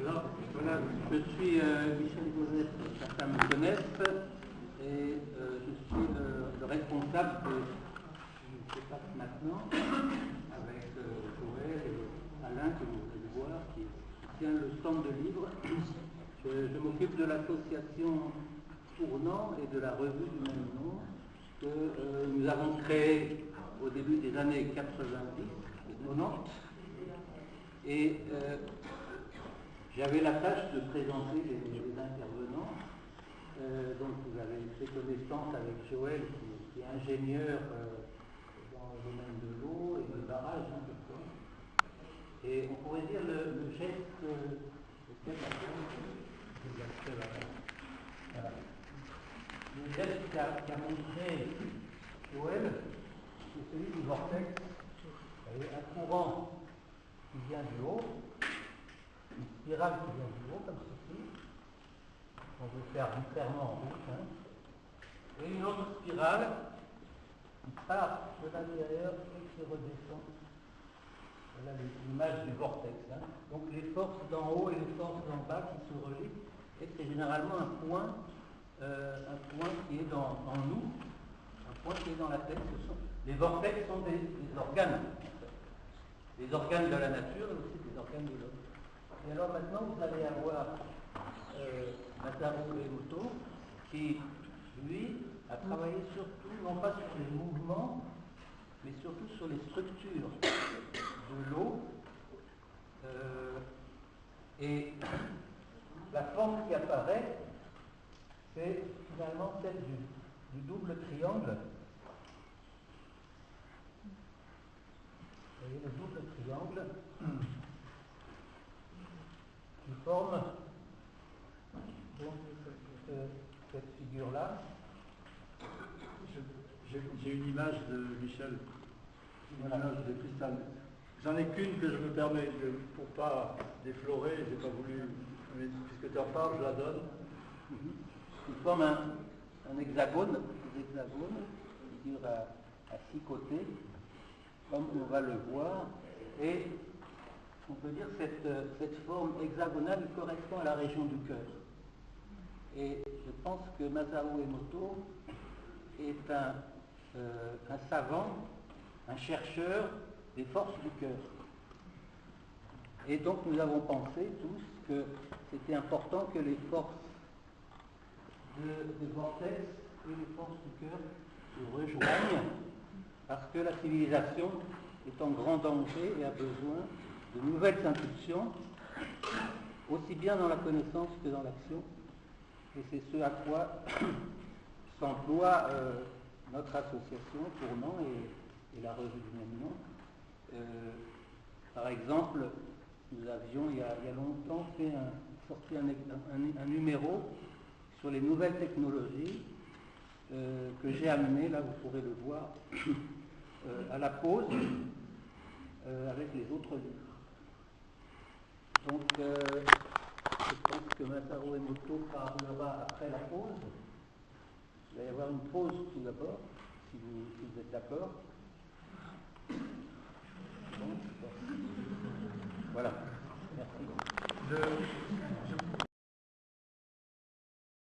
Alors, voilà, je suis Michel Gauzès, certains me connaissent, et je suis le responsable de ce passe maintenant, avec Joël et Alain, que vous allez voir, qui tient le stand de livres. Je m'occupe de l'association Tournant et de la revue du même nom, que nous avons créée au début des années 90 et 90. Et j'avais la tâche de présenter les intervenants. Donc vous avez fait connaissance avec Joël, qui est ingénieur dans le domaine de l'eau et des barrages. Et on pourrait dire le geste, voilà. Le geste qu'a montré Joël, c'est celui du vortex. Vous voyez, un courant qui vient du haut, une spirale qui vient du haut, comme ceci, on veut faire arbitrairement en rouge, hein, et une autre spirale qui part de l'intérieur et qui redescend. Voilà l'image du vortex. Hein. Donc les forces d'en haut et les forces d'en bas qui se relient, et c'est généralement un point qui est en nous, un point qui est dans la tête. Les vortex sont des organes, en fait. Des organes de la nature et aussi des organes de l'homme. Et alors maintenant, vous allez avoir Masaru Emoto, qui, lui, a travaillé surtout, non pas sur les mouvements, mais surtout sur les structures de l'eau. Et la forme qui apparaît, c'est finalement celle du double triangle. Vous voyez le double triangle qui forme donc cette figure-là. J'ai une image de Michel, Voilà. image de cristal. J'en ai qu'une que je me permets, pour ne pas déflorer, j'ai pas voulu, mais puisque tu en parles, je la donne. Il forme un hexagone, qui dure à 6 côtés, comme on va le voir, et on peut dire que cette forme hexagonale correspond à la région du cœur. Et je pense que Masaru Emoto est un savant, un chercheur des forces du cœur. Et donc nous avons pensé tous que c'était important que les forces des vortex et les forces du cœur se rejoignent, parce que la civilisation est en grand danger et a besoin de nouvelles impulsions, aussi bien dans la connaissance que dans l'action. Et c'est ce à quoi s'emploie notre association Tournant et la revue du même nom. Par exemple, nous avions il y a longtemps sorti un numéro sur les nouvelles technologies que j'ai amené, là vous pourrez le voir, à la pause avec les autres livres. Donc je pense que Masaru Emoto parlera après la pause. Il va y avoir une pause tout d'abord, si vous êtes d'accord. Bon, voilà, merci.